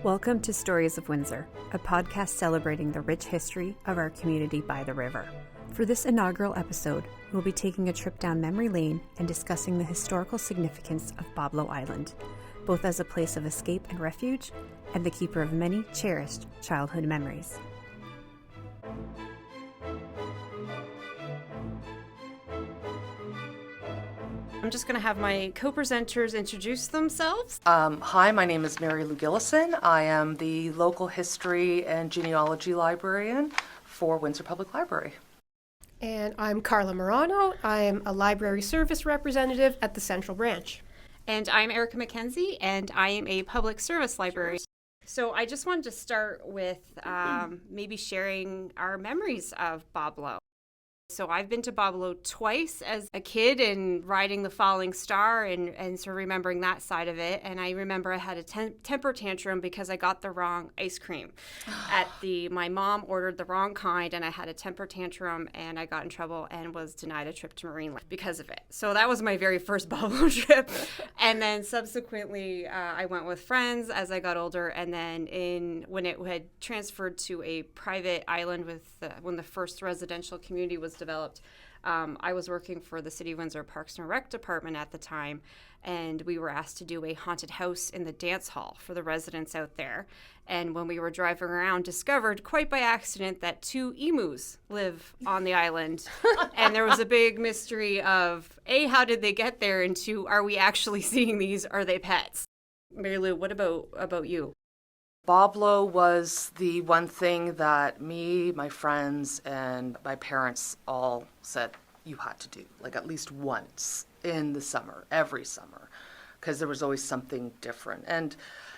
Welcome to Stories of Windsor, a podcast celebrating the rich history of our community by the river. For this inaugural episode, we'll be taking a trip down memory lane and discussing the historical significance of Boblo Island, both as a place of escape and refuge, and the keeper of many cherished childhood memories. I'm just going to have my co-presenters introduce themselves. Hi, my name is Mary Lou Gillison. I am the local history and genealogy librarian for Windsor Public Library. And I'm Carla Morano. I'm a library service representative at the Central Branch. And I'm Erica McKenzie, and I am a public service librarian. So I just wanted to start with maybe sharing our memories of Boblo. So I've been to Boblo twice as a kid and riding the Falling Star and sort of remembering that side of it. And I remember I had a temper tantrum because I got the wrong ice cream. My mom ordered the wrong kind and I had a temper tantrum and I got in trouble and was denied a trip to Marine Life because of it. So that was my very first Boblo trip. And then subsequently I went with friends as I got older. And then when it had transferred to a private island when the first residential community was developed, I was working for the City of Windsor Parks and Rec department at the time, and we were asked to do a haunted house in the dance hall for the residents out there. And when we were driving around, discovered quite by accident that 2 emus live on the island. And there was a big mystery of, A, how did they get there? And 2, are we actually seeing these? Are they pets? Mary Lou, what about you? Boblo was the one thing that me, my friends, and my parents all said you had to do, like at least once in the summer, every summer, because there was always something different. And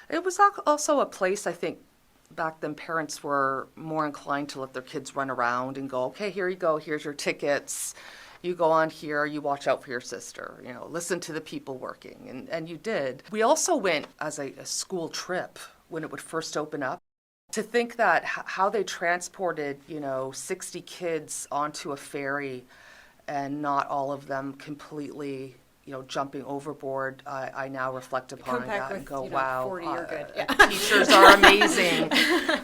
it was also a place, I think, back then parents were more inclined to let their kids run around and go, okay, here you go, here's your tickets. You go on here, you watch out for your sister, listen to the people working, and you did. We also went as a school trip when it would first open up. To think that how they transported, 60 kids onto a ferry and not all of them completely, jumping overboard, I now reflect upon that and go, wow, 40, you're good. Yeah. Teachers are amazing.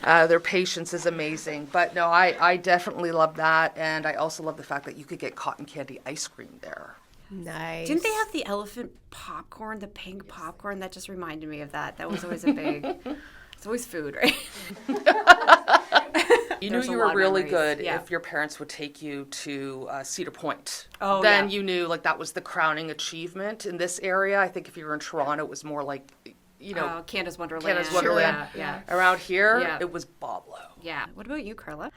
Their patience is amazing. But no, I definitely love that. And I also love the fact that you could get cotton candy ice cream there. Nice. Didn't they have the elephant popcorn, the pink popcorn? That just reminded me of that. That was always a big, it's always food, right? You knew you were really good if your parents would take you to Cedar Point. Oh, then you knew that was the crowning achievement in this area. I think if you were in Toronto, it was more like, Canada's Wonderland. Canada's Wonderland. Sure. Yeah. Around here, it was Boblo. Yeah. What about you, Carla?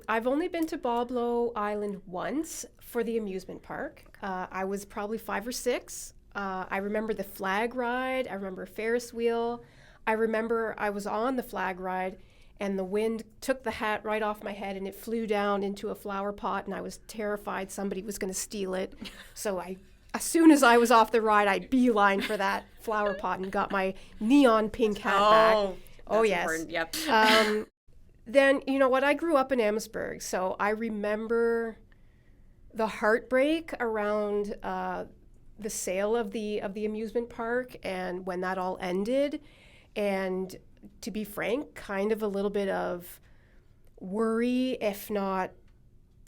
I've only been to Boblo Island once for the amusement park. I was probably 5 or 6. I remember the flag ride. I remember a Ferris wheel. I remember I was on the flag ride and the wind took the hat right off my head and it flew down into a flower pot and I was terrified somebody was going to steal it. So as soon as I was off the ride, I beeline for that flower pot and got my neon pink hat back. Oh, yes. Important. Yep. Then, I grew up in Amherstburg, so I remember the heartbreak around the sale of the amusement park and when that all ended. And to be frank, kind of a little bit of worry, if not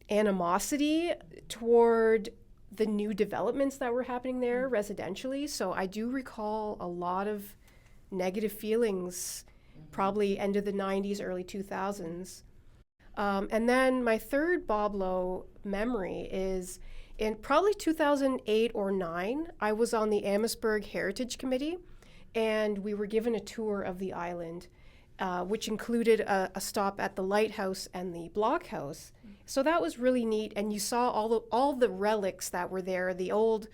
animosity, toward the new developments that were happening there residentially. So I do recall a lot of negative feelings, probably end of the 90s, early 2000s. And then my third Boblo memory is in probably 2008 or 9, I was on the Amherstburg Heritage Committee, and we were given a tour of the island, which included a stop at the lighthouse and the blockhouse. So that was really neat, and you saw all the relics that were there, the old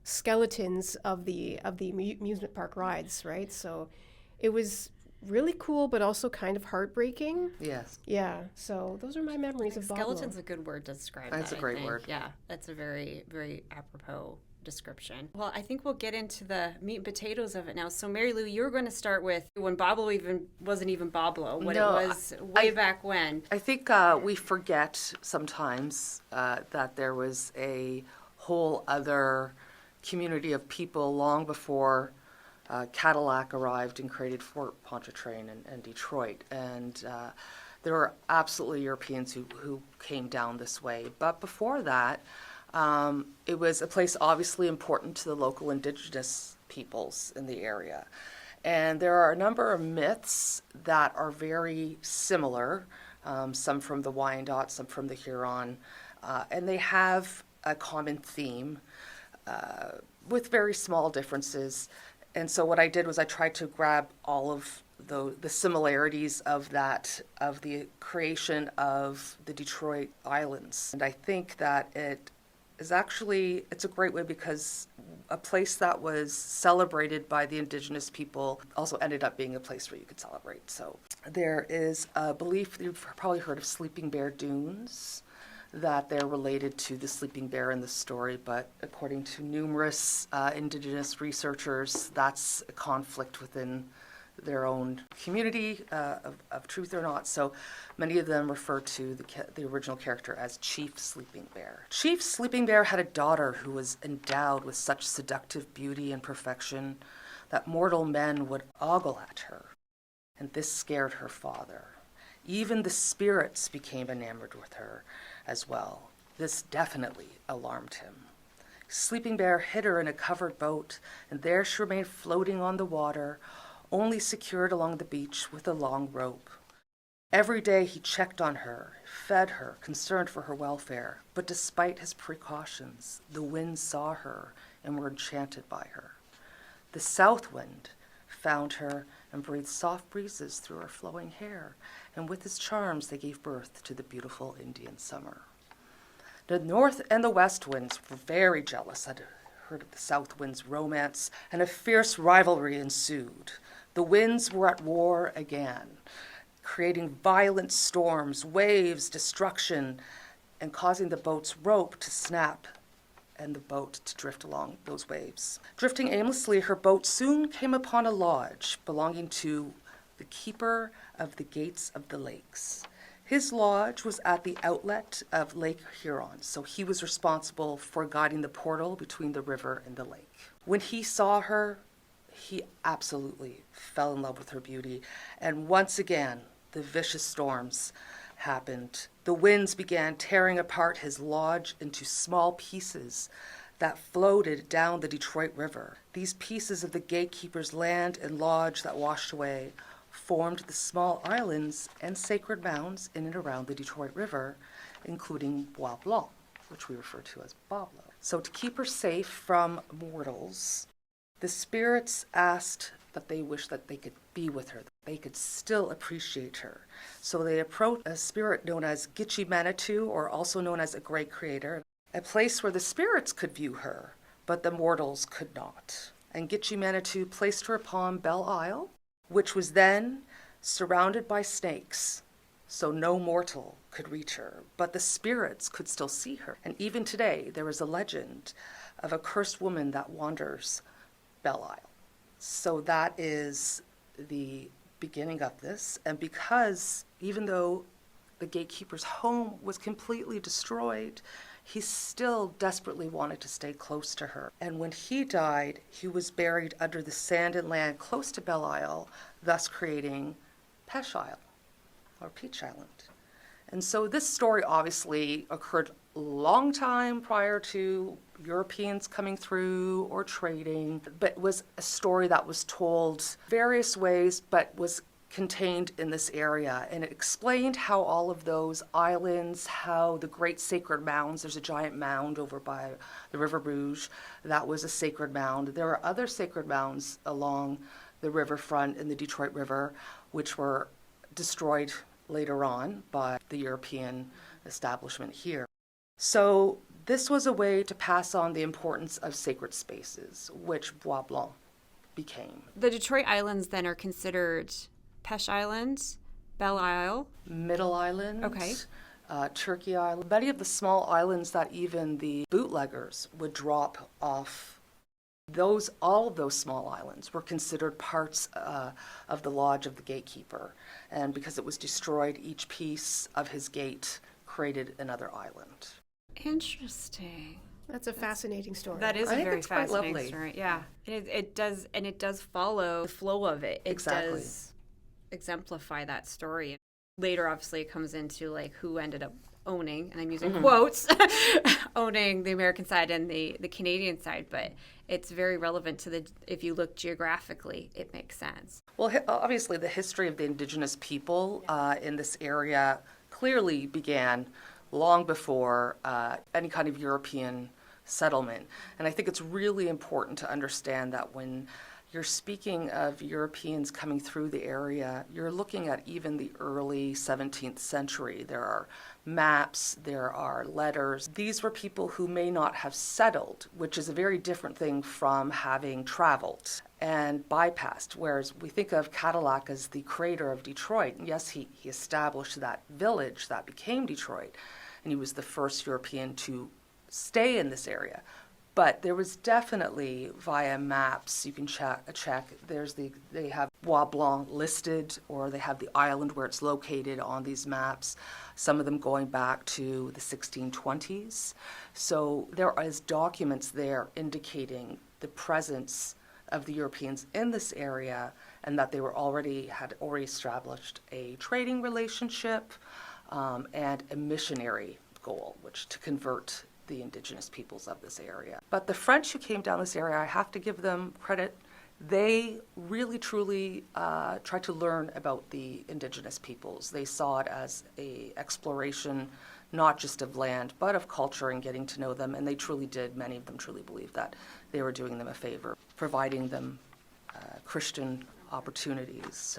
skeletons of the amusement park rides, right? So it was really cool, but also kind of heartbreaking. Yes. Yeah. So those are my memories of Boblo. Skeleton's a good word to describe that. That's a great word. Yeah, that's a very, very apropos description. Well, I think we'll get into the meat and potatoes of it now. So, Mary Lou, you were going to start with when Boblo wasn't even Boblo, what it was way back when. I think we forget sometimes that there was a whole other community of people long before Cadillac arrived and created Fort Pontchartrain and Detroit. And there were absolutely Europeans who came down this way. But before that, it was a place obviously important to the local indigenous peoples in the area. And there are a number of myths that are very similar, some from the Wyandot, some from the Huron, and they have a common theme with very small differences. And so what I did was I tried to grab all of the similarities of the creation of the Detroit Islands. And I think that it's a great way because a place that was celebrated by the indigenous people also ended up being a place where you could celebrate. So there is a belief, you've probably heard of Sleeping Bear Dunes, that they're related to the sleeping bear in the story, but according to numerous indigenous researchers, that's a conflict within their own community of truth or not. So many of them refer to the original character as Chief Sleeping Bear. Chief Sleeping Bear had a daughter who was endowed with such seductive beauty and perfection that mortal men would ogle at her, and this scared her father. Even the spirits became enamored with her as well. This definitely alarmed him. Sleeping Bear hid her in a covered boat, and there she remained floating on the water, only secured along the beach with a long rope. Every day he checked on her, fed her, concerned for her welfare, but despite his precautions, the winds saw her and were enchanted by her. The south wind found her and breathed soft breezes through her flowing hair, and with his charms they gave birth to the beautiful Indian summer. The north and the west winds were very jealous. I'd heard of the south wind's romance, and a fierce rivalry ensued. The winds were at war again, creating violent storms, waves, destruction, and causing the boat's rope to snap and the boat to drift along those waves. Drifting aimlessly, her boat soon came upon a lodge belonging to the keeper of the gates of the lakes. His lodge was at the outlet of Lake Huron, so he was responsible for guiding the portal between the river and the lake. When he saw her, he absolutely fell in love with her beauty, and once again, the vicious storms happened. The winds began tearing apart his lodge into small pieces that floated down the Detroit River. These pieces of the gatekeeper's land and lodge that washed away formed the small islands and sacred mounds in and around the Detroit River, including Boblo, which we refer to as Boblo. So to keep her safe from mortals, the spirits asked that they wished that they could be with her, that they could still appreciate her. So they approached a spirit known as Gitche Manitou, or also known as a great creator, a place where the spirits could view her, but the mortals could not. And Gitche Manitou placed her upon Belle Isle, which was then surrounded by snakes, so no mortal could reach her, but the spirits could still see her. And even today, there is a legend of a cursed woman that wanders Belle Isle. So that is the beginning of this. And because even though the gatekeeper's home was completely destroyed, he still desperately wanted to stay close to her. And when he died, he was buried under the sand and land close to Belle Isle, thus creating Pesh Isle, or Peach Island. And so this story obviously occurred a long time prior to Europeans coming through or trading, but was a story that was told various ways, but was contained in this area. And it explained how all of those islands, how the great sacred mounds, there's a giant mound over by the River Rouge, that was a sacred mound. There are other sacred mounds along the riverfront in the Detroit River, which were destroyed later on by the European establishment here. So this was a way to pass on the importance of sacred spaces, which Bois Blanc became. The Detroit Islands then are considered Pesh Island, Belle Isle, Middle Island, okay, Turkey Island, many of the small islands that even the bootleggers would drop off. All of those small islands were considered parts of the lodge of the gatekeeper. And because it was destroyed, each piece of his gate created another island. Interesting. That's a fascinating story. That is I a think very it's quite fascinating lovely. story. Yeah, and it does follow the flow of it. It Exactly. does exemplify that story. Later, obviously, it comes into like who ended up owning, and I'm using quotes, owning the American side and the Canadian side. But it's very relevant to if you look geographically, it makes sense. Well, obviously, the history of the Indigenous people in this area clearly began long before any kind of European settlement. And I think it's really important to understand that when you're speaking of Europeans coming through the area, you're looking at even the early 17th century. There are maps, there are letters. These were people who may not have settled, which is a very different thing from having traveled and bypassed, whereas we think of Cadillac as the creator of Detroit. And yes, he established that village that became Detroit, and he was the first European to stay in this area. But there was definitely, via maps, you can check. They have Bois Blanc listed, or they have the island where it's located on these maps, some of them going back to the 1620s. So there is documents there indicating the presence of the Europeans in this area, and that they had already established a trading relationship and a missionary goal, which to convert the Indigenous peoples of this area. But the French who came down this area, I have to give them credit. They really, truly tried to learn about the Indigenous peoples. They saw it as an exploration, not just of land, but of culture and getting to know them. And they truly did. Many of them truly believed that they were doing them a favor, providing them Christian opportunities.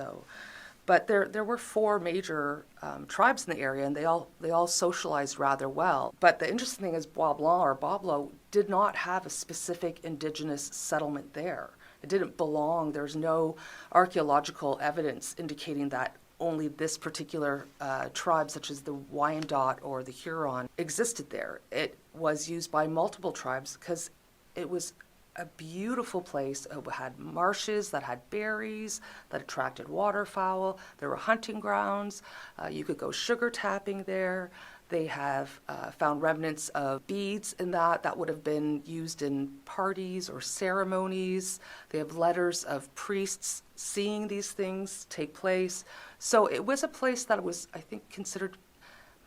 But there were four major tribes in the area, and they all socialized rather well. But the interesting thing is Bois Blanc or Boblo did not have a specific Indigenous settlement there. It didn't belong. There's no archaeological evidence indicating that only this particular tribe, such as the Wyandot or the Huron, existed there. It was used by multiple tribes because it was a beautiful place. It had marshes that had berries that attracted waterfowl. There were hunting grounds. You could go sugar tapping there. They have found remnants of beads in that would have been used in parties or ceremonies. They have letters of priests seeing these things take place. So it was a place that was, I think, considered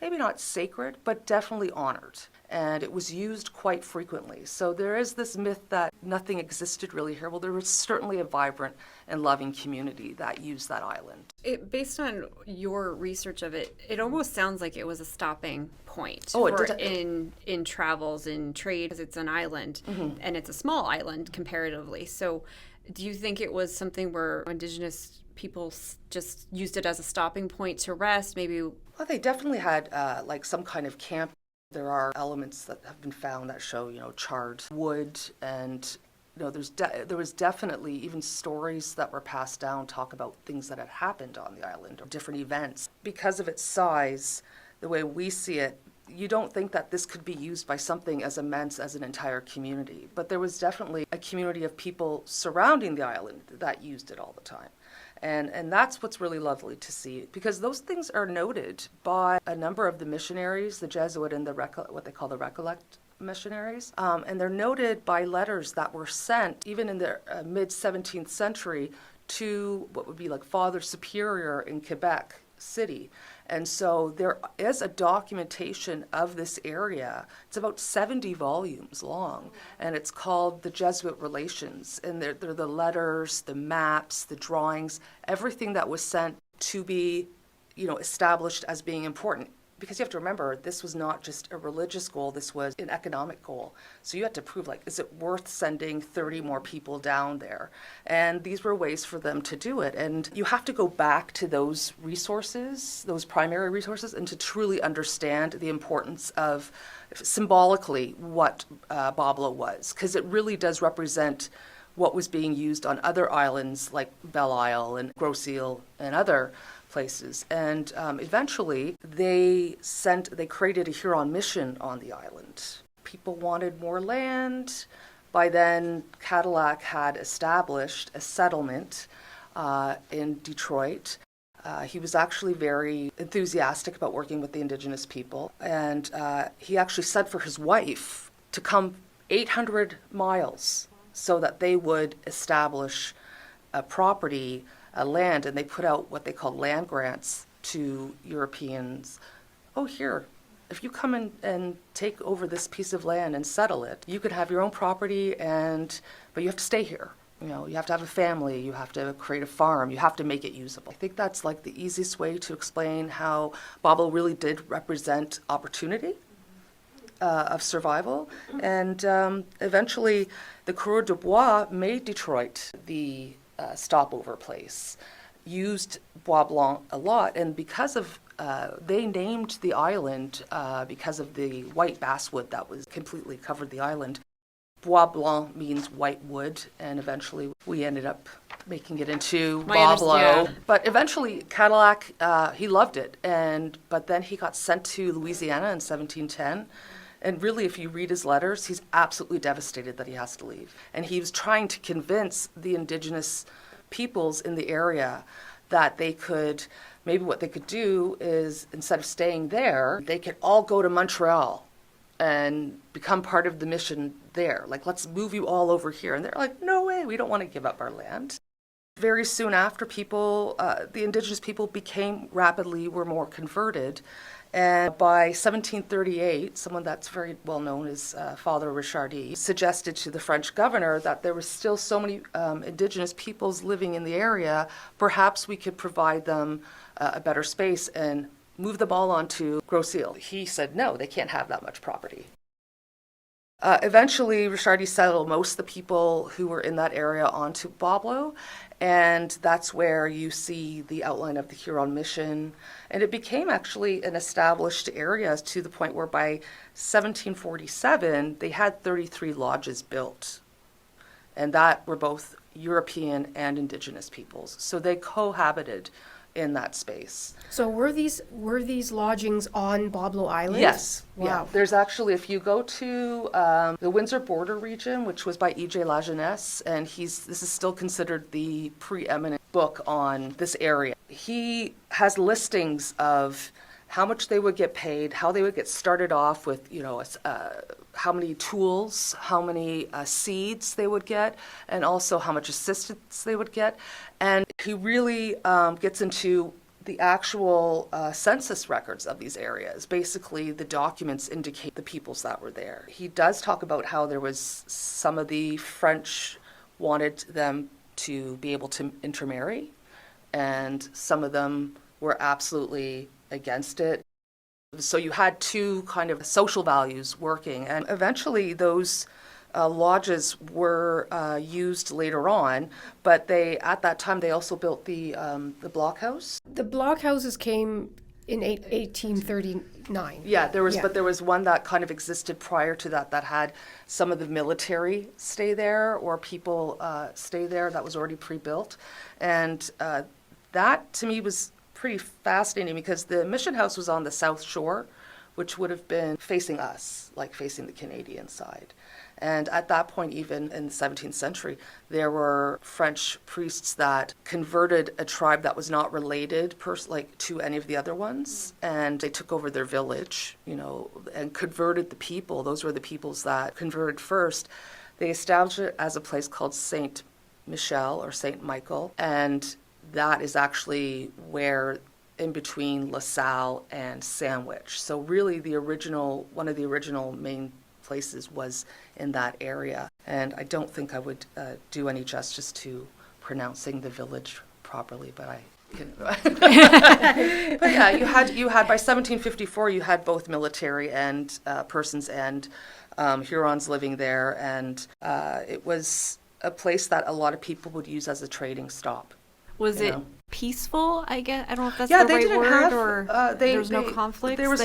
maybe not sacred, but definitely honored. And it was used quite frequently. So there is this myth that nothing existed really here. Well, there was certainly a vibrant and loving community that used that island. Based on your research of it, it almost sounds like it was a stopping point in travels, in trade, because it's an island, and it's a small island comparatively. So do you think it was something where Indigenous people just used it as a stopping point to rest, maybe? Well, they definitely had like some kind of camp. There are elements that have been found that show, charred wood, and there was definitely even stories that were passed down talk about things that had happened on the island or different events. Because of its size, the way we see it, you don't think that this could be used by something as immense as an entire community. But there was definitely a community of people surrounding the island that used it all the time. And that's what's really lovely to see, because those things are noted by a number of the missionaries, the Jesuit and what they call the Recollect missionaries. And they're noted by letters that were sent, even in the mid-17th century, to what would be like Father Superior in Quebec City. And so there is a documentation of this area. It's about 70 volumes long, and it's called The Jesuit Relations. And they're the letters, the maps, the drawings, everything that was sent to be, established as being important. Because you have to remember, this was not just a religious goal, this was an economic goal. So you had to prove, is it worth sending 30 more people down there? And these were ways for them to do it. And you have to go back to those resources, those primary resources, and to truly understand the importance of, symbolically, what Boblo was. Because it really does represent what was being used on other islands like Belle Isle and Gros Isle and other places. And eventually they created a Huron mission on the island. People wanted more land. By then, Cadillac had established a settlement in Detroit. He was actually very enthusiastic about working with the Indigenous people. And he actually sent for his wife to come 800 miles so that they would establish a property, a land, and they put out what they call land grants to Europeans. Oh, here, if you come in and take over this piece of land and settle it, you could have your own property, but you have to stay here. You have to have a family, you have to create a farm, you have to make it usable. I think that's like the easiest way to explain how Boblo really did represent opportunity of survival. And eventually, the Coureur de Bois made Detroit the stopover place, used Bois Blanc a lot, and because of they named the island because of the white basswood that was completely covered the island. Bois Blanc means white wood, and eventually we ended up making it into Boblo. Yeah. But eventually Cadillac, he loved it, but then he got sent to Louisiana in 1710. And really, if you read his letters, he's absolutely devastated that he has to leave. And he was trying to convince the indigenous peoples in the area that maybe what they could do is, instead of staying there, they could all go to Montreal and become part of the mission there. Like, let's move you all over here. And they're like, no way, we don't want to give up our land. Very soon after, the indigenous people were more converted. And by 1738, someone that's very well known as Father Richardy suggested to the French governor that there were still so many indigenous peoples living in the area, perhaps we could provide them a better space and move them all onto Gros Isle. He said, no, they can't have that much property. Eventually, Richardy settled most of the people who were in that area onto Boblo, and that's where you see the outline of the Huron mission. And it became actually an established area to the point where by 1747, they had 33 lodges built, and that were both European and indigenous peoples. So they cohabited in that space. So were these lodgings on Boblo Island? Yes. Wow. Yeah. There's actually, if you go to the Windsor border region, which was by E.J. La Jeunesse, and this is still considered the preeminent book on this area. He has listings of how much they would get paid, how they would get started off with, how many tools, how many seeds they would get, and also how much assistance they would get. And he really gets into the actual census records of these areas. Basically, the documents indicate the peoples that were there. He does talk about how there was some of the French wanted them to be able to intermarry, and some of them were absolutely against it. So you had two kind of social values working, and eventually those lodges were used later on, but at that time they also built the blockhouse. The blockhouses came in 1839. Yeah, but there was one that kind of existed prior to that had some of the military stay there, or people stay there, that was already pre-built. And that to me was pretty fascinating, because the mission house was on the south shore, which would have been facing us, like facing the Canadian side. And at that point, even in the 17th century, there were French priests that converted a tribe that was not related to any of the other ones, and they took over their village, and converted the people. Those were the peoples that converted first. They established it as a place called Saint Michel or Saint Michael, and that is actually where, in between LaSalle and Sandwich. So really one of the original main places was in that area. And I don't think I would do any justice to pronouncing the village properly, but I can. But yeah, you had by 1754, you had both military and persons and Hurons living there, and it was a place that a lot of people would use as a trading stop. Was it peaceful? I guess I don't know if that's yeah, the they right didn't word, have, or there was no conflicts. There was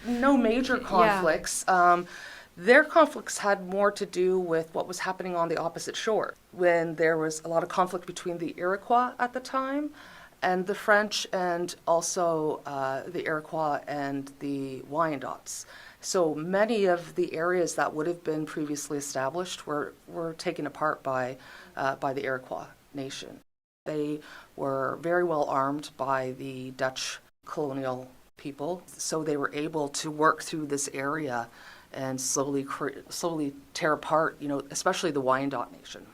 no major conflicts. Yeah. Their conflicts had more to do with what was happening on the opposite shore, when there was a lot of conflict between the Iroquois at the time and the French, and also the Iroquois and the Wyandots. So many of the areas that would have been previously established were taken apart by the Iroquois nation. They were very well armed by the Dutch colonial people, so they were able to work through this area and slowly tear apart, especially the Wyandot Nation.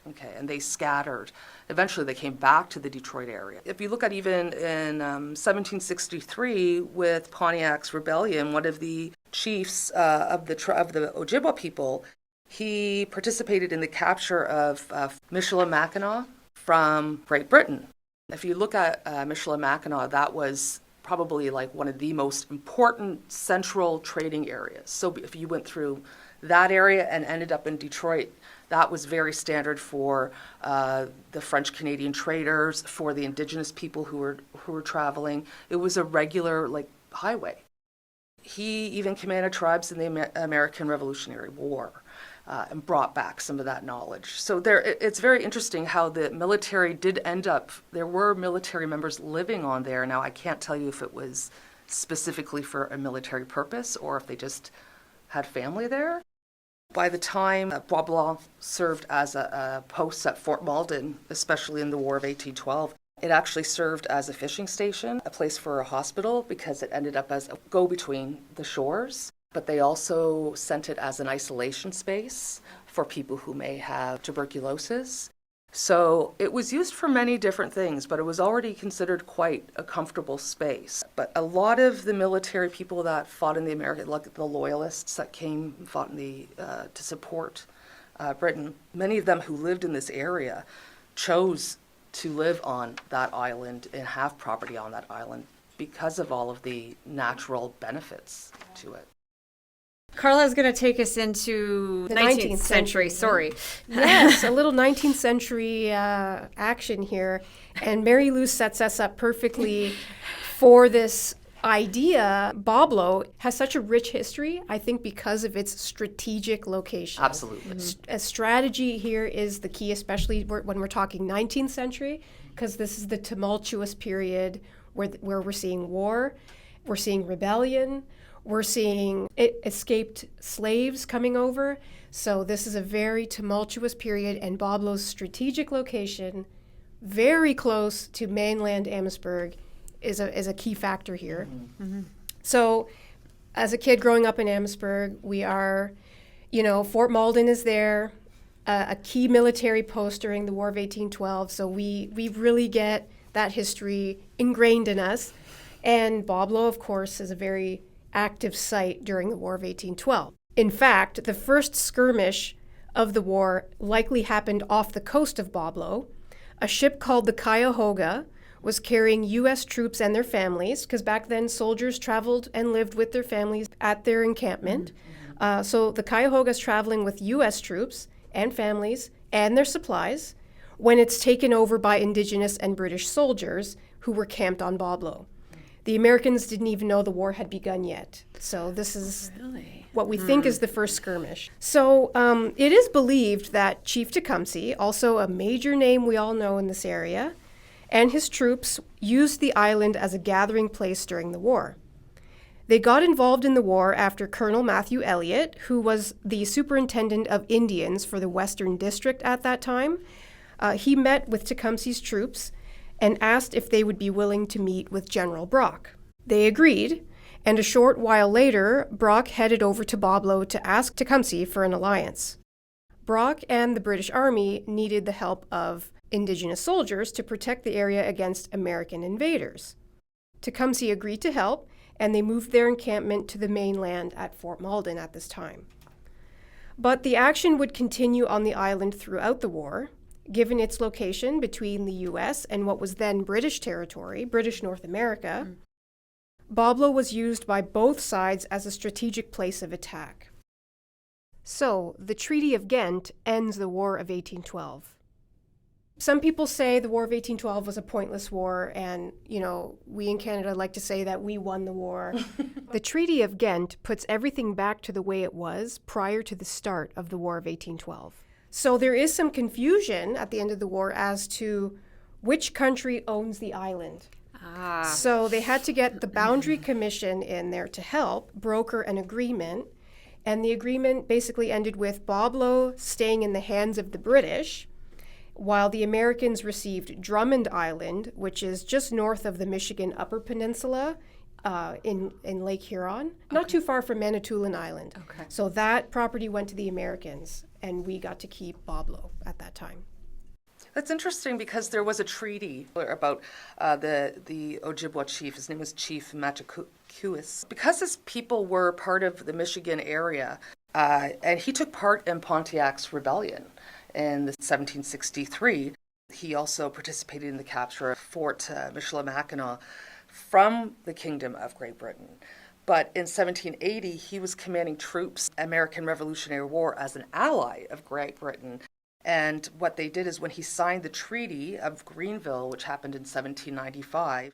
Okay, and they scattered. Eventually, they came back to the Detroit area. If you look at even in 1763 with Pontiac's rebellion, one of the chiefs of the Ojibwa people, he participated in the capture of Michilimackinac from Great Britain. If you look at Michilimackinac, that was probably like one of the most important central trading areas. So if you went through that area and ended up in Detroit, that was very standard for the French-Canadian traders, for the indigenous people who were traveling. It was a regular highway. He even commanded tribes in the American Revolutionary War and brought back some of that knowledge. So it's very interesting how the military did end up. There were military members living on there. Now I can't tell you if it was specifically for a military purpose or if they just had family there. By the time Boblo served as a post at Fort Malden, especially in the War of 1812, it actually served as a fishing station, a place for a hospital, because it ended up as a go-between the shores. But they also sent it as an isolation space for people who may have tuberculosis. So it was used for many different things, but it was already considered quite a comfortable space. But a lot of the military people that fought in the American, like the loyalists that came and fought to support Britain, many of them who lived in this area chose to live on that island and have property on that island because of all of the natural benefits to it. Carla is going to take us into The 19th century. Sorry. Yes, a little 19th century action here. And Mary Lou sets us up perfectly for this idea. Boblo has such a rich history, I think, because of its strategic location. Absolutely. A strategy here is the key, especially when we're talking 19th century, because this is the tumultuous period where we're seeing war, we're seeing rebellion, we're seeing escaped slaves coming over. So this is a very tumultuous period, and Boblo's strategic location, very close to mainland Amherstburg, is a key factor here. Mm-hmm. So as a kid growing up in Amherstburg, we are, Fort Malden is there, a key military post during the War of 1812. So we really get that history ingrained in us. And Boblo, of course, is a very active site during the War of 1812. In fact, the first skirmish of the war likely happened off the coast of Boblo. A ship called the Cuyahoga was carrying U.S. troops and their families, because back then soldiers traveled and lived with their families at their encampment. Mm-hmm. So the Cuyahoga is traveling with U.S. troops and families and their supplies when it's taken over by Indigenous and British soldiers who were camped on Boblo. The Americans didn't even know the war had begun yet. So this is what we think is the first skirmish. So it is believed that Chief Tecumseh, also a major name we all know in this area, and his troops used the island as a gathering place during the war. They got involved in the war after Colonel Matthew Elliott, who was the superintendent of Indians for the Western District at that time. He met with Tecumseh's troops and asked if they would be willing to meet with General Brock. They agreed, and a short while later, Brock headed over to Boblo to ask Tecumseh for an alliance. Brock and the British Army needed the help of Indigenous soldiers to protect the area against American invaders. Tecumseh agreed to help, and they moved their encampment to the mainland at Fort Malden at this time. But the action would continue on the island throughout the war. Given its location between the U.S. and what was then British territory, British North America, Boblo was used by both sides as a strategic place of attack. So, the Treaty of Ghent ends the War of 1812. Some people say the War of 1812 was a pointless war, and, we in Canada like to say that we won the war. The Treaty of Ghent puts everything back to the way it was prior to the start of the War of 1812. So there is some confusion at the end of the war as to which country owns the island. So they had to get the Boundary Commission in there to help broker an agreement. And the agreement basically ended with Boblo staying in the hands of the British, while the Americans received Drummond Island, which is just north of the Michigan Upper Peninsula, in Lake Huron, not too far from Manitoulin Island. Okay. So that property went to the Americans, and we got to keep Boblo at that time. That's interesting because there was a treaty about the Ojibwa chief. His name was Chief Matakuis. Because his people were part of the Michigan area, and he took part in Pontiac's rebellion in 1763. He also participated in the capture of Fort Michilimackinac from the Kingdom of Great Britain. But in 1780, he was commanding troops, American Revolutionary War, as an ally of Great Britain. And what they did is when he signed the Treaty of Greenville, which happened in 1795,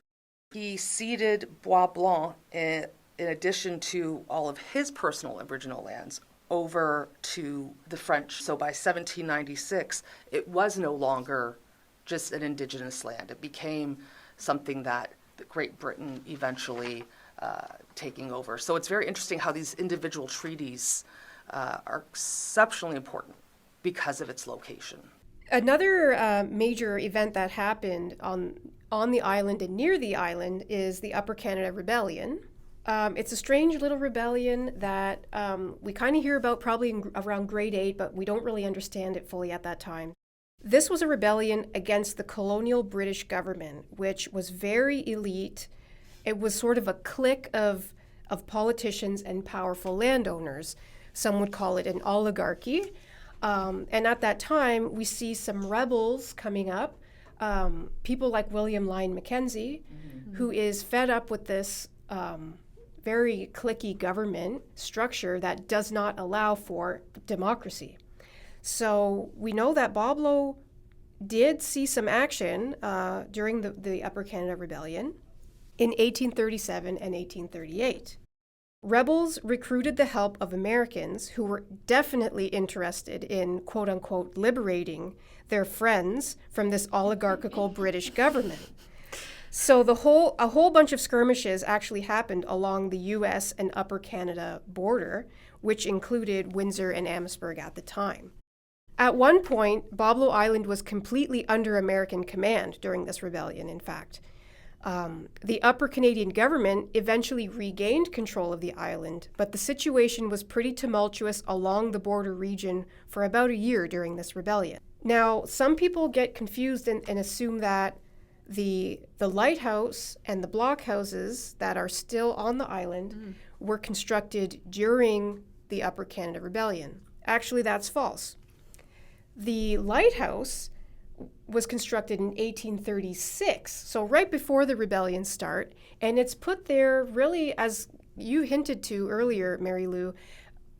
he ceded Bois Blanc, in addition to all of his personal Aboriginal lands, over to the French. So by 1796, it was no longer just an Indigenous land. It became something that Great Britain eventually taking over. So it's very interesting how these individual treaties are exceptionally important because of its location. Another major event that happened on the island and near the island is the Upper Canada Rebellion. It's a strange little rebellion that we kind of hear about probably around grade 8, but we don't really understand it fully at that time. This was a rebellion against the colonial British government, which was very elite. It was sort of a clique of politicians and powerful landowners. Some would call it an oligarchy. And at that time, we see some rebels coming up, people like William Lyon Mackenzie, who is fed up with this very cliquey government structure that does not allow for democracy. So we know that Boblo did see some action during the Upper Canada Rebellion in 1837 and 1838. Rebels recruited the help of Americans who were definitely interested in, quote-unquote, liberating their friends from this oligarchical British government. So a whole bunch of skirmishes actually happened along the U.S. and Upper Canada border, which included Windsor and Amherstburg at the time. At one point, Boblo Island was completely under American command during this rebellion, in fact. The Upper Canadian government eventually regained control of the island, but the situation was pretty tumultuous along the border region for about a year during this rebellion. Now, some people get confused and assume that the lighthouse and the blockhouses that are still on the island were constructed during the Upper Canada Rebellion. Actually, that's false. The lighthouse was constructed in 1836, so right before the rebellion start, and it's put there really, as you hinted to earlier, Mary Lou,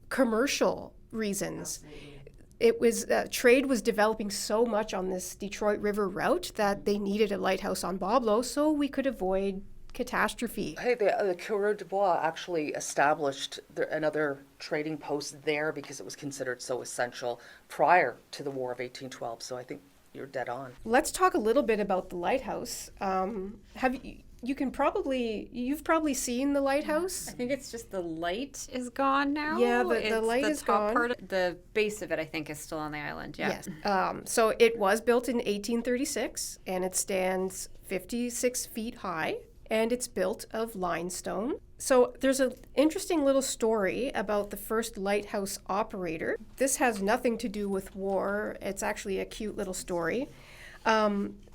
commercial reasons. Absolutely. It was trade was developing so much on this Detroit River route that they needed a lighthouse on Boblo so we could avoid catastrophe. Hey, the Coureur de Bois actually established another trading post there because it was considered so essential prior to the War of 1812. So I think you're dead on. Let's talk a little bit about the lighthouse. You've probably seen the lighthouse? I think it's just the light is gone now. Yeah, the light is gone. Part of the base of it, I think, is still on the island. Yeah. Yes. So it was built in 1836, and it stands 56 feet high, and it's built of limestone. So there's an interesting little story about the first lighthouse operator. This has nothing to do with war. It's actually a cute little story.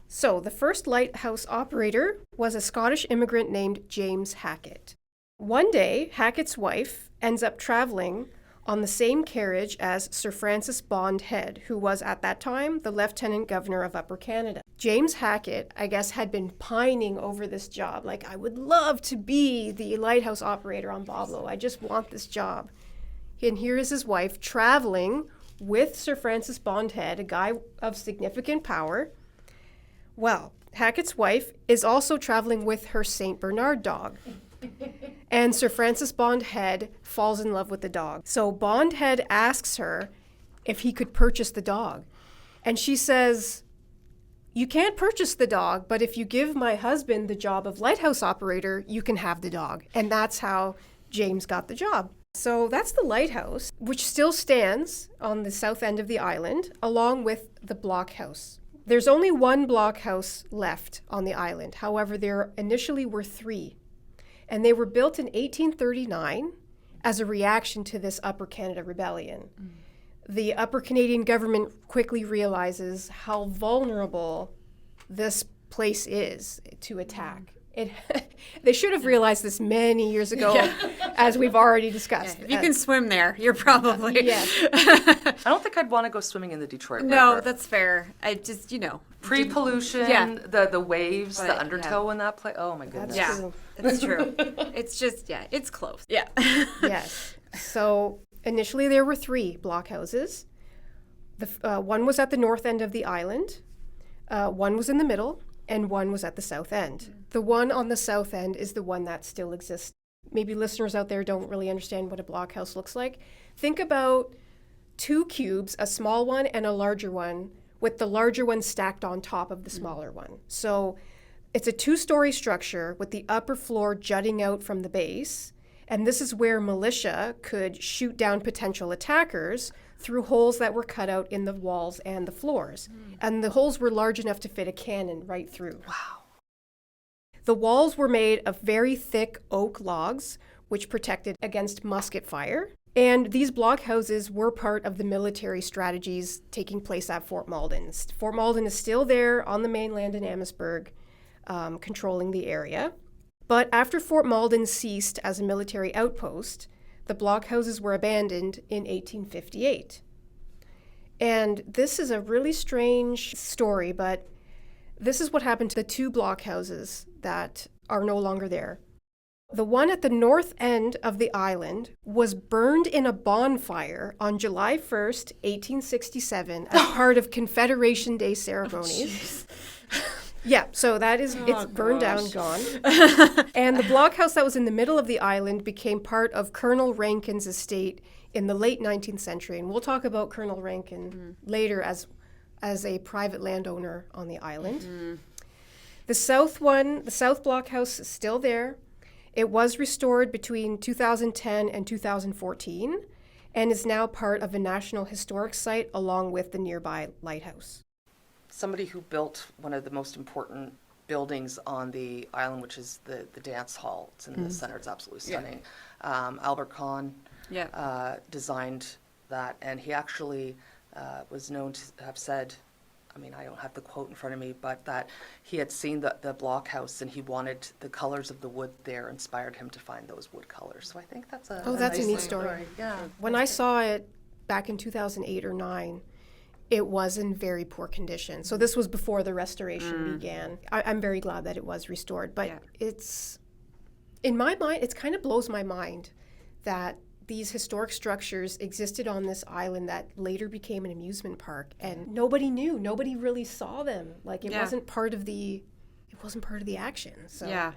So the first lighthouse operator was a Scottish immigrant named James Hackett. One day, Hackett's wife ends up traveling on the same carriage as Sir Francis Bond Head, who was at that time the Lieutenant Governor of Upper Canada. James Hackett, I guess, had been pining over this job. Like, I would love to be the lighthouse operator on Boblo. I just want this job. And here is his wife traveling with Sir Francis Bond Head, a guy of significant power. Well, Hackett's wife is also traveling with her St. Bernard dog. And Sir Francis Bond Head falls in love with the dog. So Bond Head asks her if he could purchase the dog. And she says, "You can't purchase the dog, but if you give my husband the job of lighthouse operator, you can have the dog." And that's how James got the job. So that's the lighthouse, which still stands on the south end of the island, along with the blockhouse. There's only one blockhouse left on the island. However, there initially were 3. And they were built in 1839 as a reaction to this Upper Canada Rebellion. The Upper Canadian government quickly realizes how vulnerable this place is to attack. They should have realized this many years ago, as we've already discussed. If you can swim there, you're probably... Yes. I don't think I'd want to go swimming in the Detroit River. No, that's fair. I just, Pre-pollution, the waves, the undertow in that place. Oh, my goodness. That's Yeah, true. that's true. It's just, it's close. Yeah. Yes. So initially there were 3 blockhouses. One was at the north end of the island, one was in the middle, and one was at the south end. The one on the south end is the one that still exists. Maybe listeners out there don't really understand what a blockhouse looks like. Think about 2 cubes, a small one and a larger one, with the larger one stacked on top of the smaller one. So it's a 2-story structure with the upper floor jutting out from the base. And this is where militia could shoot down potential attackers through holes that were cut out in the walls and the floors. And the holes were large enough to fit a cannon right through. Wow. The walls were made of very thick oak logs, which protected against musket fire. And these blockhouses were part of the military strategies taking place at Fort Malden. Fort Malden is still there on the mainland in Amherstburg, controlling the area. But after Fort Malden ceased as a military outpost, the blockhouses were abandoned in 1858. And this is a really strange story, but this is what happened to the 2 blockhouses that are no longer there. The one at the north end of the island was burned in a bonfire on July 1st, 1867, as part of Confederation Day ceremonies. Yeah, so that is, it's burned down, gone. And the blockhouse that was in the middle of the island became part of Colonel Rankin's estate in the late 19th century. And we'll talk about Colonel Rankin later as a private landowner on the island. The south blockhouse is still there. It was restored between 2010 and 2014 and is now part of a National Historic Site along with the nearby lighthouse. Somebody who built one of the most important buildings on the island, which is the dance hall. It's in the center. It's absolutely stunning. Albert Kahn designed that, and he actually was known to have said, I mean, I don't have the quote in front of me, but that he had seen the blockhouse and he wanted the colors of the wood there inspired him to find those wood colors. So I think that's a that's nice a neat story. Yeah. When I saw it back in 2008 or 9, it was in very poor condition. So this was before the restoration began. I'm very glad that it was restored, but it's, in my mind, it kind of blows my mind that these historic structures existed on this island that later became an amusement park, and nobody knew. Nobody really saw them. Like it wasn't part of the action. So Yeah,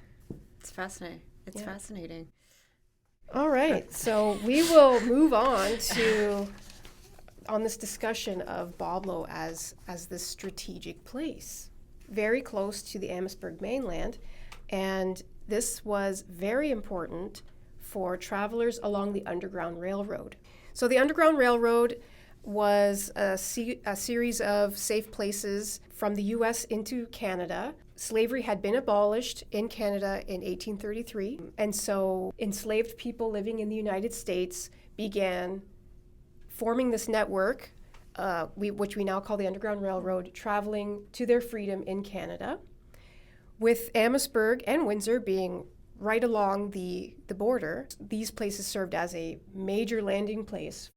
it's fascinating. It's fascinating. all right, so we will move on this discussion of Boblo as this strategic place, very close to the Amherstburg mainland, and this was very important for travelers along the Underground Railroad. So the Underground Railroad was a series of safe places from the U.S. into Canada. Slavery had been abolished in Canada in 1833, and so enslaved people living in the United States began forming this network, which we now call the Underground Railroad, traveling to their freedom in Canada, with Amherstburg and Windsor being right along the border. These places served as a major landing place.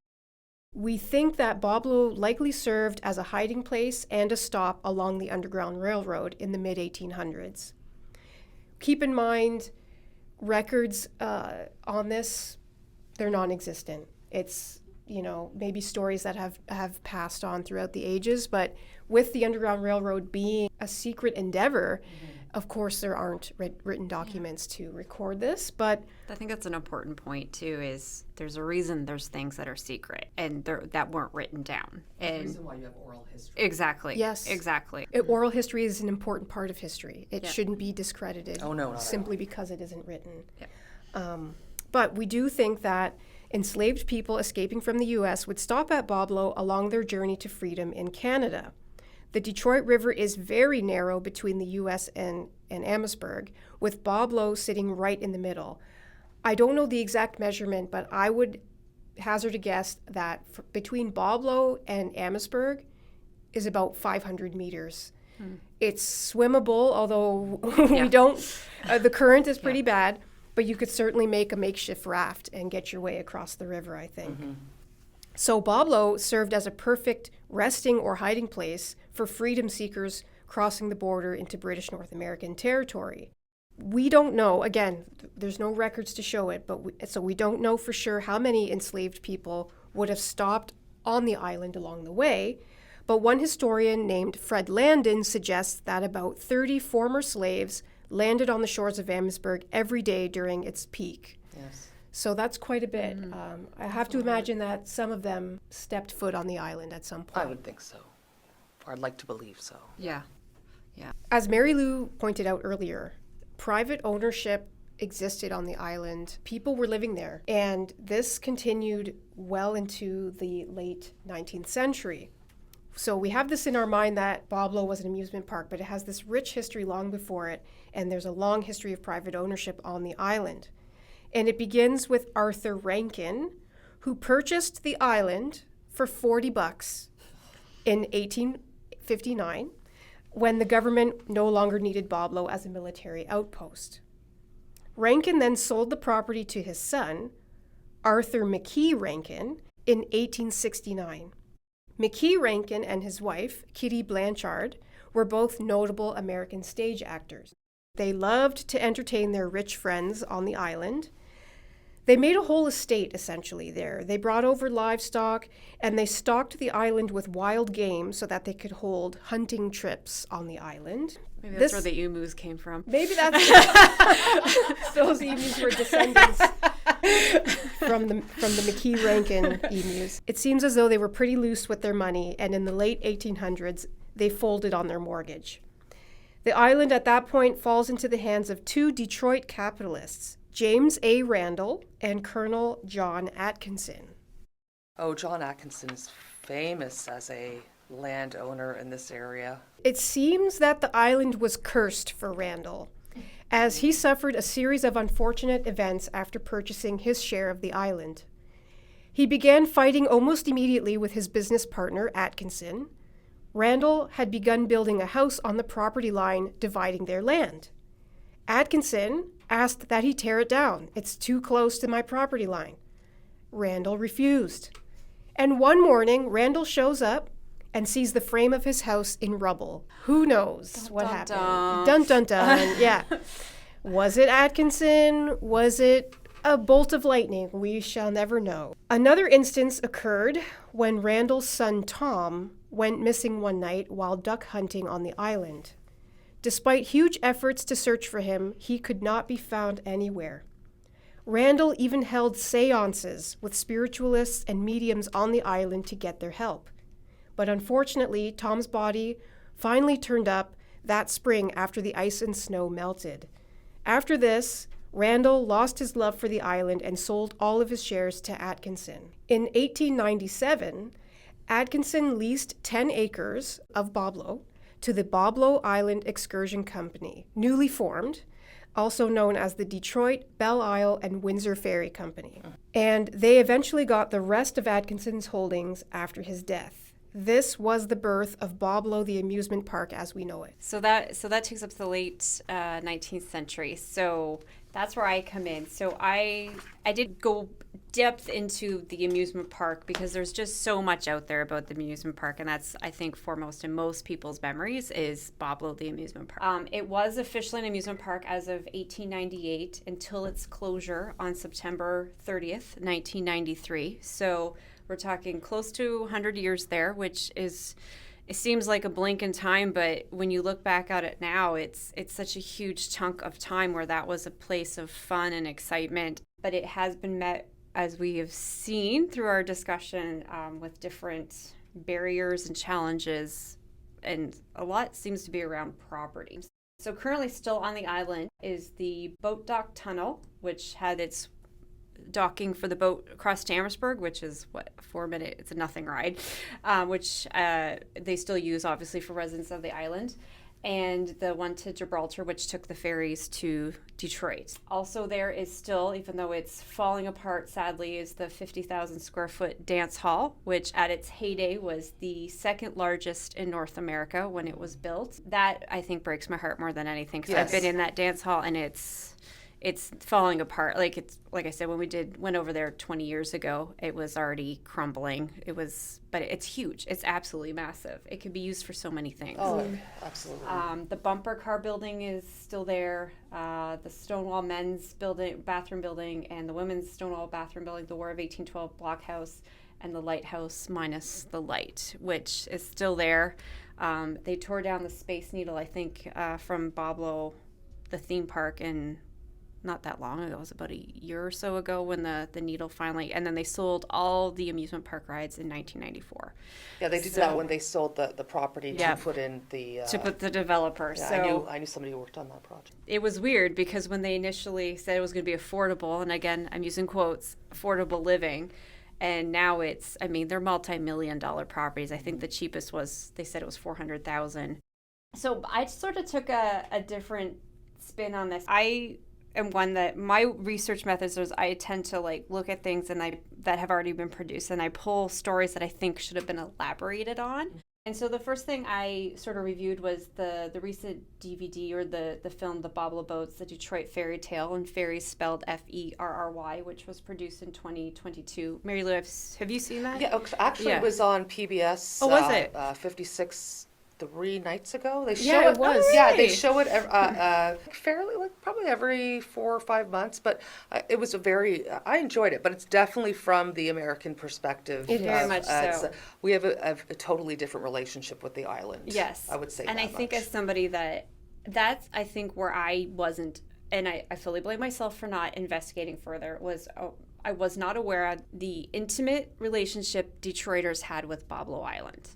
We think that Boblo likely served as a hiding place and a stop along the Underground Railroad in the mid-1800s. Keep in mind, records on this, they're non-existent. It's, maybe stories that have passed on throughout the ages, but with the Underground Railroad being a secret endeavor, of course, there aren't written documents to record this, but I think that's an important point, too, is there's a reason there's things that are secret and that weren't written down. There's a reason why you have oral history. Exactly. Yes. Exactly. Oral history is an important part of history. It shouldn't be discredited simply because it isn't written. Yeah. But we do think that enslaved people escaping from the U.S. would stop at Boblo along their journey to freedom in Canada. The Detroit River is very narrow between the U.S. and and Amherstburg, with Boblo sitting right in the middle. I don't know the exact measurement, but I would hazard a guess that between Boblo and Amherstburg is about 500 meters. It's swimmable, although we don't, the current is pretty bad, but you could certainly make a makeshift raft and get your way across the river, I think. So Boblo served as a perfect resting or hiding place for freedom seekers crossing the border into British North American territory. We don't know, again, there's no records to show it, but so we don't know for sure how many enslaved people would have stopped on the island along the way. But one historian named Fred Landon suggests that about 30 former slaves landed on the shores of Amherstburg every day during its peak. Yes. So that's quite a bit. I have to imagine that some of them stepped foot on the island at some point. I would think so. Or I'd like to believe so. Yeah. As Mary Lou pointed out earlier, private ownership existed on the island. People were living there. And this continued well into the late 19th century. So we have this in our mind that Boblo was an amusement park, but it has this rich history long before it, and there's a long history of private ownership on the island. And it begins with Arthur Rankin, who purchased the island for $40 in 1859, when the government no longer needed Boblo as a military outpost. Rankin then sold the property to his son, Arthur McKee Rankin, in 1869. McKee Rankin and his wife, Kitty Blanchard, were both notable American stage actors. They loved to entertain their rich friends on the island. They made a whole estate, essentially, there. They brought over livestock, and they stocked the island with wild game so that they could hold hunting trips on the island. Maybe that's where the emus came from. Maybe that's those emus were descendants from the McKee Rankin emus. It seems as though they were pretty loose with their money, and in the late 1800s, they folded on their mortgage. The island at that point falls into the hands of two Detroit capitalists, James A. Randall and Colonel John Atkinson. Oh, John Atkinson is famous as a landowner in this area. It seems that the island was cursed for Randall, as he suffered a series of unfortunate events after purchasing his share of the island. He began fighting almost immediately with his business partner, Atkinson. Randall had begun building a house on the property line dividing their land. Atkinson asked that he tear it down. It's too close to my property line. Randall refused. And one morning, Randall shows up and sees the frame of his house in rubble. Who knows what happened? Dun, dun, dun. Yeah. Was it Atkinson? Was it a bolt of lightning? We shall never know. Another instance occurred when Randall's son Tom went missing one night while duck hunting on the island. Despite huge efforts to search for him, he could not be found anywhere. Randall even held seances with spiritualists and mediums on the island to get their help. But unfortunately, Tom's body finally turned up that spring after the ice and snow melted. After this, Randall lost his love for the island and sold all of his shares to Atkinson. In 1897, Atkinson leased 10 acres of Boblo to the Boblo Island Excursion Company, newly formed, also known as the Detroit, Belle Isle, and Windsor Ferry Company. And they eventually got the rest of Atkinson's holdings after his death. This was the birth of Boblo, the amusement park as we know it. So that takes up to the late 19th century. So that's where I come in. So I did go depth into the amusement park because there's just so much out there about the amusement park, and that's, I think, foremost in most people's memories is Boblo, the amusement park. It was officially an amusement park as of 1898 until its closure on September 30th, 1993. So we're talking close to 100 years there, which is, it seems like a blink in time, but when you look back at it now, it's such a huge chunk of time where that was a place of fun and excitement. But it has been met, as we have seen through our discussion, with different barriers and challenges, and a lot seems to be around property. So currently still on the island is the boat dock tunnel, which had its docking for the boat across to Amherstburg, which is it's a nothing ride, which they still use obviously for residents of the island. and the one to Gibraltar, which took the ferries to Detroit. Also there is still, even though it's falling apart sadly, is the 50,000 square foot dance hall, which at its heyday was the second largest in North America when it was built. That, I think, breaks my heart more than anything, because I've been in that dance hall and it's falling apart. Like I said, when we went over there 20 years ago, it was already crumbling. But it's huge. It's absolutely massive. It could be used for so many things. Oh, absolutely. The bumper car building is still there. The Stonewall men's bathroom building, and the women's Stonewall bathroom building, the War of 1812 blockhouse, and the lighthouse minus the light, which is still there. They tore down the Space Needle, I think, from Boblo, the theme park, in not that long ago. It was about a year or so ago when the Needle finally, and then they sold all the amusement park rides in 1994. Yeah, they did that when they sold the property to put in the... to put the developer. Yeah, so I knew somebody who worked on that project. it was weird because when they initially said it was going to be affordable, and again, I'm using quotes, affordable living, and now they're multi-million-dollar properties. I think the cheapest they said it was $400,000. So I sort of took a different spin on this. I am one that my research methods is I tend to look at things that have already been produced, and I pull stories that I think should have been elaborated on. And so the first thing I sort of reviewed was the recent DVD or the film, The Boblo Boats, The Detroit Fairy Tale, and ferries spelled Ferry, which was produced in 2022. Mary Lou, have you seen that? Yeah, actually it was on PBS. Oh, was it? 56 3 nights ago. They show Yeah, it was. Yeah, they show it fairly, probably every 4 or 5 months. But it was I enjoyed it. But it's definitely from the American perspective. Very much so. We have a totally different relationship with the island. Yes, I would say. And I think as somebody that's I think where I wasn't, and I fully blame myself for not investigating further, I was not aware of the intimate relationship Detroiters had with Boblo Island.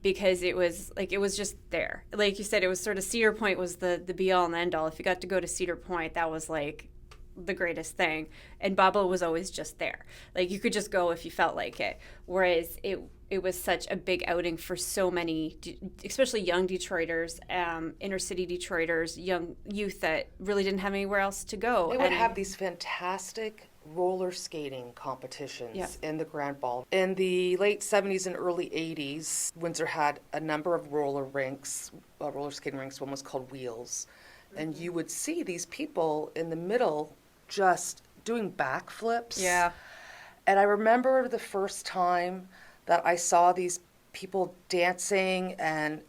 Because it was just there. Like you said, it was sort of Cedar Point was the be all and end all. If you got to go to Cedar Point, that was like the greatest thing. And Boblo was always just there. Like you could just go if you felt like it. Whereas it was such a big outing for so many, especially young Detroiters, inner city Detroiters, young youth that really didn't have anywhere else to go. They would have these fantastic roller skating competitions in the Grand Ball. In the late 70s and early 80s, Windsor had a number of roller skating rinks. One was called Wheels. And you would see these people in the middle just doing backflips. Yeah. And I remember the first time that I saw these people dancing and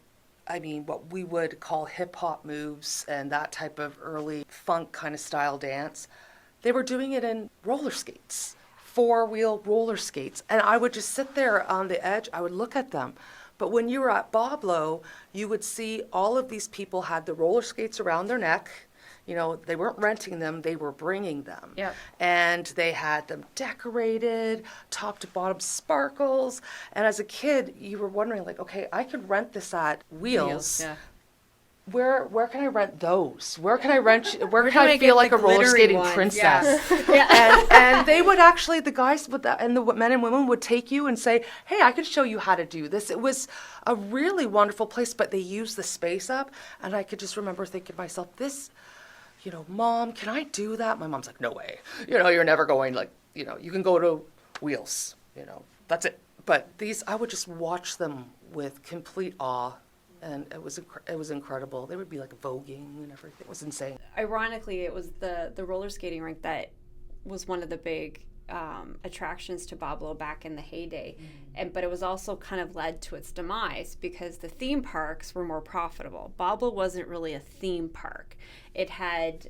what we would call hip-hop moves and that type of early funk kind of style dance. They were doing it in roller skates, 4-wheel roller skates. And I would just sit there on the edge. I would look at them. But when you were at Boblo, you would see all of these people had the roller skates around their neck. They weren't renting them, they were bringing them. Yeah. And they had them decorated, top to bottom sparkles. And as a kid, you were wondering, okay, I could rent this at Wheels. Yeah. Where can I rent those? Where can I feel like a roller skating princess? Yeah. And they would actually, the guys and the men and women would take you and say, hey, I could show you how to do this. It was a really wonderful place, but they used the space up. And I could just remember thinking to myself, Mom, can I do that? My mom's like, no way. You're never going, you can go to Wheels, that's it. But I would just watch them with complete awe. And it was incredible. They would be voguing and everything. It was insane. Ironically, it was the roller skating rink that was one of the big attractions to Boblo back in the heyday. But it was also kind of led to its demise because the theme parks were more profitable. Boblo wasn't really a theme park. It had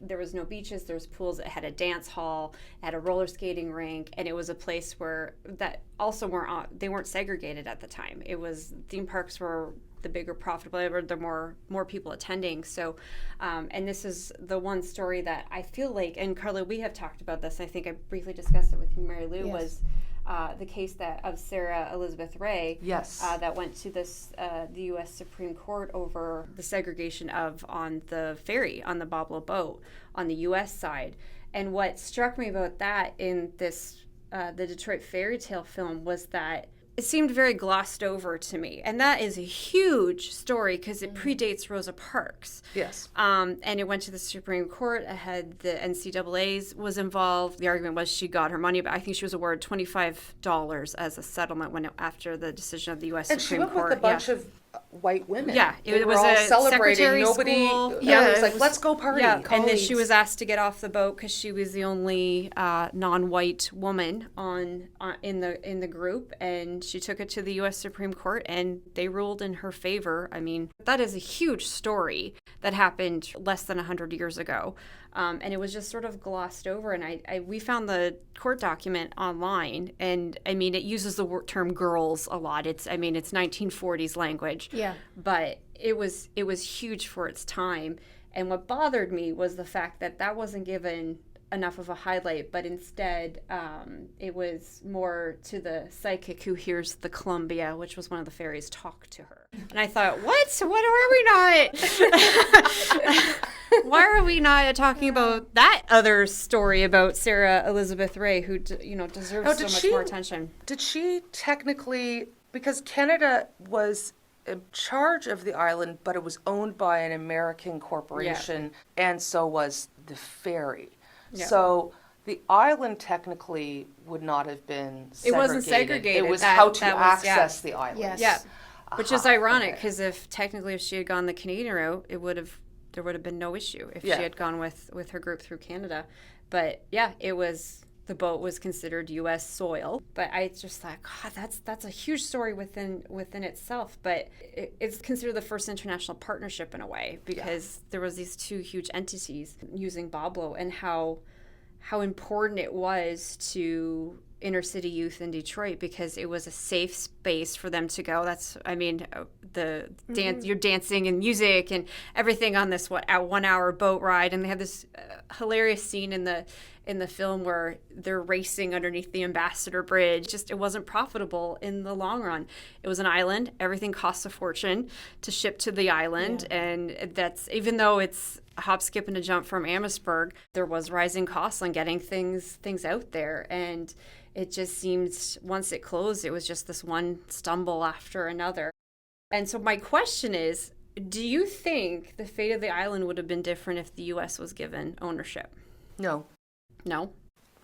there was no beaches, there was pools. It had a dance hall, it had a roller skating rink, and it was a place where that also they weren't segregated at the time. It was theme parks were the bigger profitable, the more people attending. So, and this is the one story that I feel like, and Carla, we have talked about this. I think I briefly discussed it with you, Mary Lou. Yes. Was the case of Sarah Elizabeth Ray. Yes. That went to the U.S. Supreme Court over the segregation on the ferry on the Boblo boat on the U.S. side. And what struck me about that in this the Detroit Fairy Tale film was that it seemed very glossed over to me. And that is a huge story because it predates Rosa Parks. Yes. And it went to the Supreme Court. Ahead, the NCAA's was involved. The argument was she got her money, but I think she was awarded $25 as a settlement after the decision of the U.S. And Supreme she went Court. with a bunch of white women. Yeah, They it were was all a celebrating. secretary Nobody. school. Yeah, it was it like, let's go party. Yeah, and then colleagues. she was asked to get off the boat because she was the only non-white woman in the group, and she took it to the U.S. Supreme Court, and they ruled in her favor. I mean, that is a huge story that happened less than 100 years ago. And it was just sort of glossed over. And we found the court document online, and I mean, it uses the term girls a lot. It's 1940s language. Yeah. But it was huge for its time. And what bothered me was the fact that wasn't given enough of a highlight, but instead it was more to the psychic who hears the Columbia, which was one of the fairies, talk to her. And I thought, what are we not? Why are we not talking about that other story about Sarah Elizabeth Ray, who deserves so much more attention? Did she technically, because Canada was in charge of the island, but it was owned by an American corporation, and so was the ferry. Yeah. So the island technically would not have been segregated. It wasn't segregated. It was how to access the island. Yes. Yeah. Which is ironic because if she had gone the Canadian route, there would have been no issue if she had gone with her group through Canada. But yeah, the boat was considered U.S. soil. But I just thought, God, that's a huge story within itself. But it's considered the first international partnership in a way because there was these two huge entities using Boblo, and how important it was to inner city youth in Detroit because it was a safe space for them to go. The dance, you're dancing and music and everything on this 1 hour boat ride, and they have this hilarious scene in the film where they're racing underneath the Ambassador Bridge. Just it wasn't profitable in the long run. It was an island. Everything costs a fortune to ship to the island, and that's even though it's a hop, skip, and a jump from Amherstburg, there was rising costs on getting things out there, and it just seemed once it closed, it was just this one stumble after another. And so my question is, do you think the fate of the island would have been different if the U.S. was given ownership? No. No?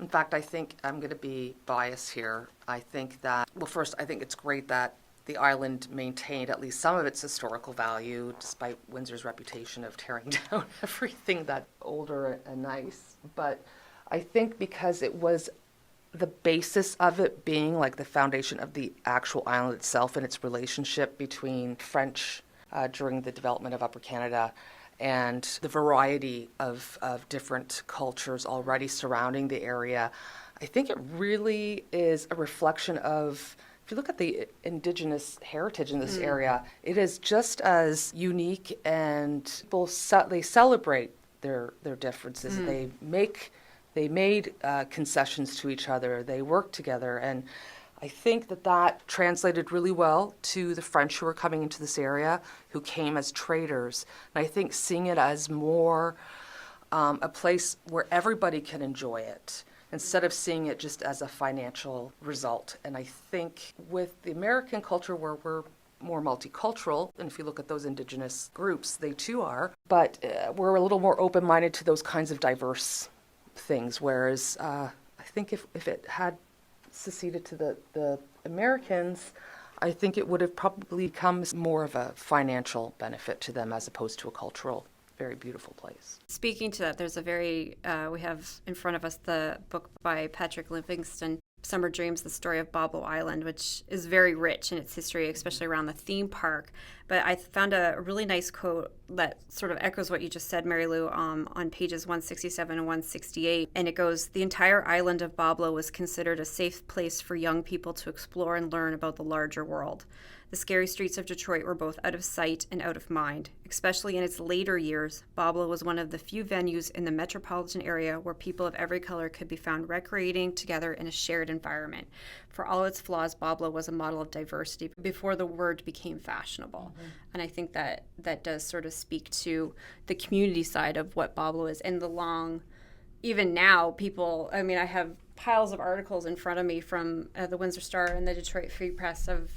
In fact, I think I'm going to be biased here. I think that, first, I think it's great that the island maintained at least some of its historical value, despite Windsor's reputation of tearing down everything that's older and nice. But I think because it was the basis of it being like the foundation of the actual island itself and its relationship between French during the development of Upper Canada and the variety of different cultures already surrounding the area, I think it really is a reflection of, if you look at the indigenous heritage in this area, it is just as unique, and people they celebrate their differences. They made concessions to each other. They worked together, and I think that translated really well to the French who were coming into this area, who came as traders. And I think seeing it as more a place where everybody can enjoy it, instead of seeing it just as a financial result. And I think with the American culture, where we're more multicultural, and if you look at those indigenous groups, they too are, but we're a little more open-minded to those kinds of diverse things, whereas I think if it had seceded to the Americans, I think it would have probably become more of a financial benefit to them as opposed to a cultural, very beautiful place. Speaking to that, there's we have in front of us the book by Patrick Livingston, Summer Dreams, The Story of Boblo Island, which is very rich in its history, especially around the theme park. But I found a really nice quote that sort of echoes what you just said, Mary Lou, on pages 167 and 168. And it goes, "The entire island of Boblo was considered a safe place for young people to explore and learn about the larger world. The scary streets of Detroit were both out of sight and out of mind. Especially in its later years, Boblo was one of the few venues in the metropolitan area where people of every color could be found recreating together in a shared environment. For all its flaws, Boblo was a model of diversity before the word became fashionable." Mm-hmm. And I think that does sort of speak to the community side of what Boblo is. And even now, people, I have piles of articles in front of me from the Windsor Star and the Detroit Free Press of,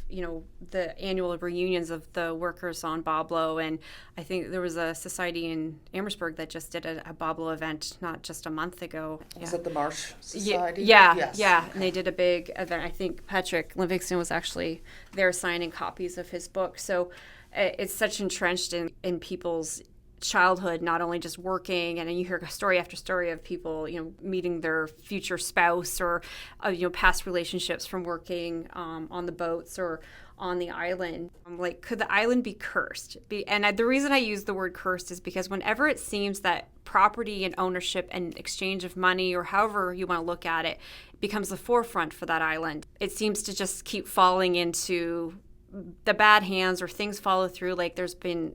the annual reunions of the workers on Boblo. And I think there was a society in Amherstburg that just did a Boblo event not just a month ago. Was it the Marsh Yeah, Society? yes. Okay. And they did a big event. I think Patrick Livingston was actually there signing copies of his book. So it's such entrenched in people's childhood, not only just working, and then you hear story after story of people, meeting their future spouse or, past relationships from working on the boats or on the island. I'm like, could the island be cursed? The reason I use the word cursed is because whenever it seems that property and ownership and exchange of money, or however you want to look at it, becomes the forefront for that island, it seems to just keep falling into the bad hands, or things follow through. Like there's been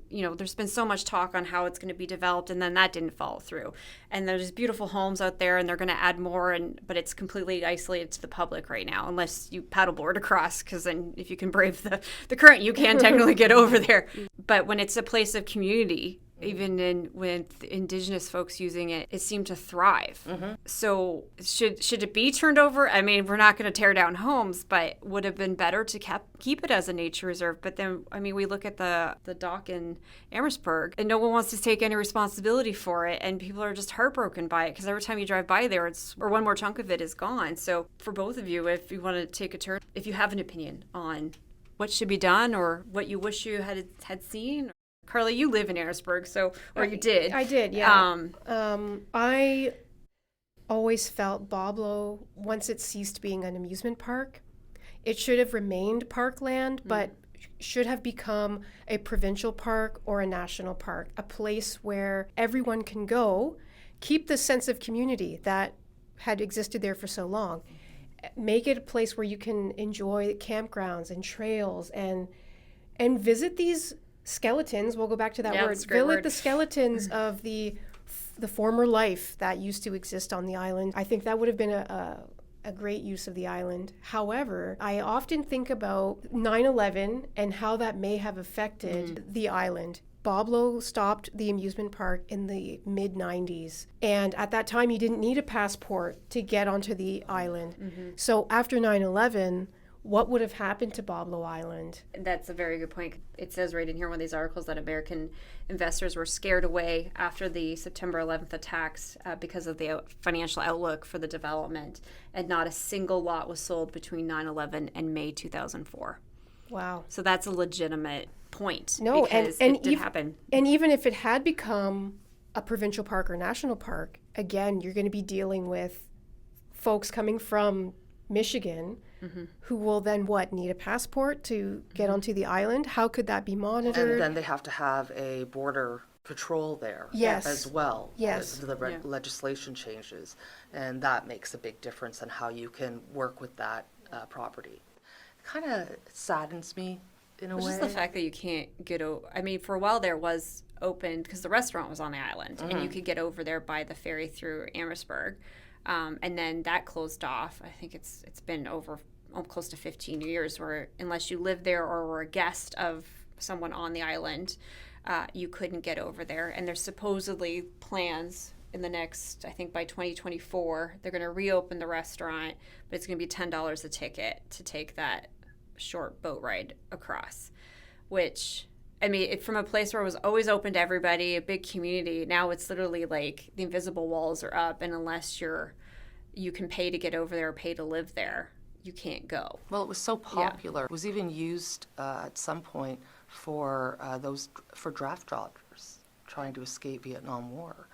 so much talk on how it's going to be developed, and then that didn't follow through. And there's beautiful homes out there, and they're going to add more, but it's completely isolated to the public right now, unless you paddleboard across, because then if you can brave the current, you can technically get over there. But when it's a place of community, even with Indigenous folks using it, it seemed to thrive. Mm-hmm. So should it be turned over? I mean, we're not going to tear down homes, but would have been better to keep it as a nature reserve. But then, we look at the dock in Amherstburg, and no one wants to take any responsibility for it, and people are just heartbroken by it, because every time you drive by there, one more chunk of it is gone. So for both of you, if you want to take a turn, if you have an opinion on what should be done or what you wish you had seen. Carly, you live in Amherstburg, or you did. I did, yeah. I always felt Boblo, once it ceased being an amusement park, it should have remained parkland, but should have become a provincial park or a national park, a place where everyone can go, keep the sense of community that had existed there for so long, make it a place where you can enjoy campgrounds and trails and visit these skeletons. We'll go back to that word. Visit the skeletons of the former life that used to exist on the island. I think that would have been a great use of the island. However, I often think about 9/11 and how that may have affected the island. Boblo stopped the amusement park in the mid-90s. And at that time, you didn't need a passport to get onto the island. Mm-hmm. So after 9/11, what would have happened to Boblo Island? That's a very good point. It says right in here, one of these articles, that American investors were scared away after the September 11th attacks because of the financial outlook for the development, and not a single lot was sold between 9/11 and May 2004. Wow. So that's a legitimate point. No, because and it did happen. And even if it had become a provincial park or national park, again, you're going to be dealing with folks coming from Michigan, who will then need a passport to get onto the island? How could that be monitored? And then they have to have a border patrol there as well. Yes. The legislation changes, and that makes a big difference on how you can work with that property. It kind of saddens me in a way. Just the fact that you can't get over. I mean, for a while there was open because the restaurant was on the island, and you could get over there by the ferry through Amherstburg. And then that closed off. I think it's been over close to 15 years, where unless you lived there or were a guest of someone on the island, you couldn't get over there. And there's supposedly plans in the next, I think by 2024, they're going to reopen the restaurant, but it's going to be $10 a ticket to take that short boat ride across, which... from a place where it was always open to everybody, a big community, now it's literally like the invisible walls are up, and unless you can pay to get over there or pay to live there, you can't go. Well, it was so popular. It was even used at some point for draft dodgers trying to escape Vietnam War.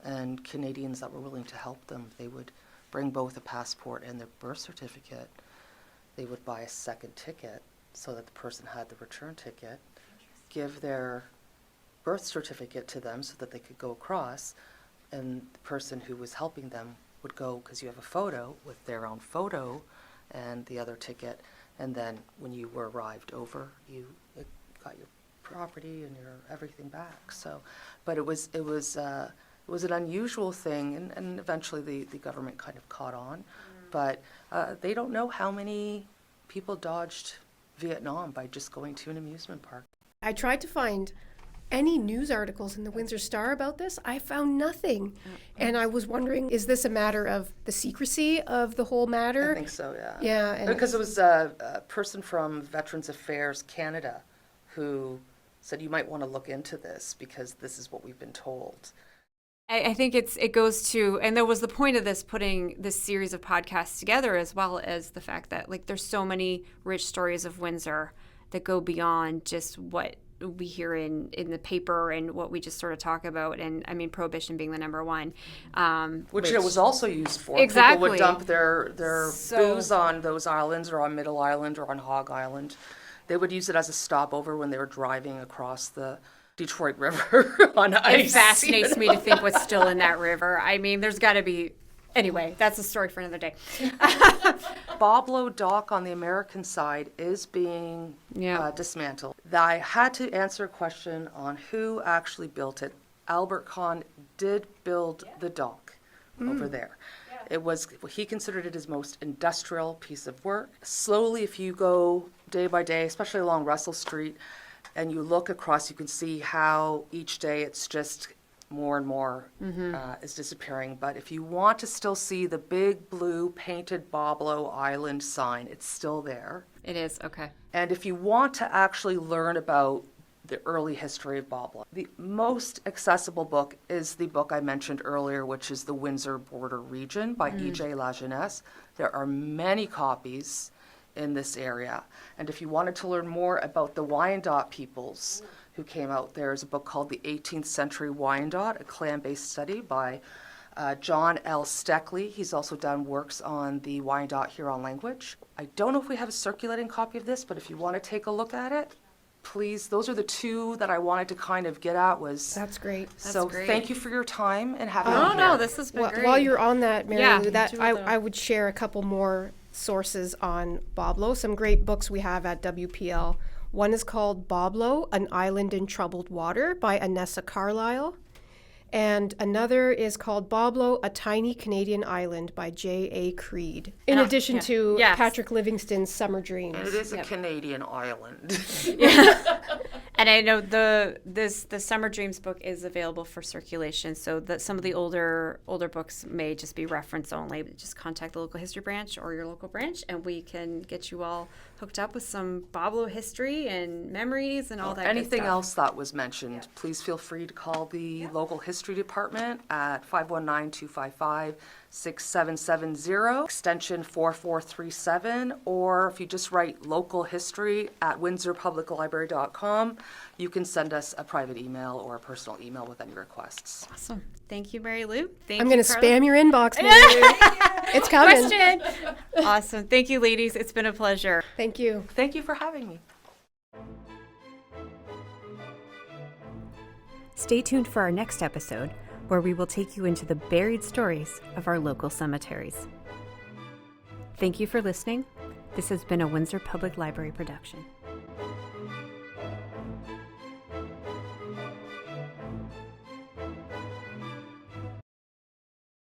And Canadians that were willing to help them, they would bring both a passport and their birth certificate. They would buy a second ticket so that the person had the return ticket, give their birth certificate to them so that they could go across, and the person who was helping them would go, because you have a photo, with their own photo and the other ticket, and then when you were arrived over, you got your property and your everything back. So, but it was an unusual thing, and eventually the government kind of caught on, but they don't know how many people dodged Vietnam by just going to an amusement park. I tried to find any news articles in the Windsor Star about this. I found nothing. And I was wondering, is this a matter of the secrecy of the whole matter? I think so, yeah. Yeah. And Because it was a person from Veterans Affairs Canada who said you might want to look into this because this is what we've been told. I think it goes to, and there was the point of this, putting this series of podcasts together, as well as the fact that like there's so many rich stories of Windsor that go beyond just what we hear in the paper and what we just sort of talk about. And I mean, Prohibition being the number one. Which it was also used for. Exactly. People would dump their booze on those islands or on Middle Island or on Hog Island. They would use it as a stopover when they were driving across the Detroit River on ice. It fascinates me to think what's still in that river. I mean, there's got to be. Anyway, that's a story for another day. Boblo Dock on the American side is being dismantled. I had to answer a question on who actually built it. Albert Kahn did build the dock over there. It was, he considered it his most industrial piece of work. Slowly, if you go day by day, especially along Russell Street, and you look across, you can see how each day it's just more and more is disappearing. But if you want to still see the big blue painted Boblo Island sign, it's still there. It is, okay. And if you want to actually learn about the early history of Boblo, the most accessible book is the book I mentioned earlier, which is The Windsor Border Region by E.J. Lajeunesse. There are many copies in this area. And if you wanted to learn more about the Wyandot peoples who came out, there's a book called The 18th Century Wyandot, a clan-based study by John L. Steckley. He's also done works on the Wyandot Huron language. I don't know if we have a circulating copy of this, but if you want to take a look at it, please. Those are the two that I wanted to kind of get at was. That's great. So great. Thank you for your time and having me Oh, here. no, this has been great. While you're on that, Mary Yeah, Lou, that do I would share a couple more sources on Boblo, some great books we have at WPL. One is called Boblo, An Island in Troubled Water by Anessa Carlisle. And another is called Boblo, A Tiny Canadian Island by J.A. Creed, in addition to Patrick Livingston's Summer Dreams. And it is a Canadian island. And I know the Summer Dreams book is available for circulation, so that some of the older books may just be reference only. But just contact the local history branch or your local branch, and we can get you all hooked up with some Boblo history and memories and all that. Anything good stuff. else that was mentioned, please feel free to call the local history department at 519-255-6770, extension 4437, or if you just write local history at windsorpubliclibrary.com, you can send us a private email or a personal email with any requests. Awesome. Thank you, Mary Lou. I'm going to spam your inbox, Mary Lou. It's coming. Question. Awesome. Thank you, ladies. It's been a pleasure. Thank you. Thank you for having me. Stay tuned for our next episode, where we will take you into the buried stories of our local cemeteries. Thank you for listening. This has been a Windsor Public Library production.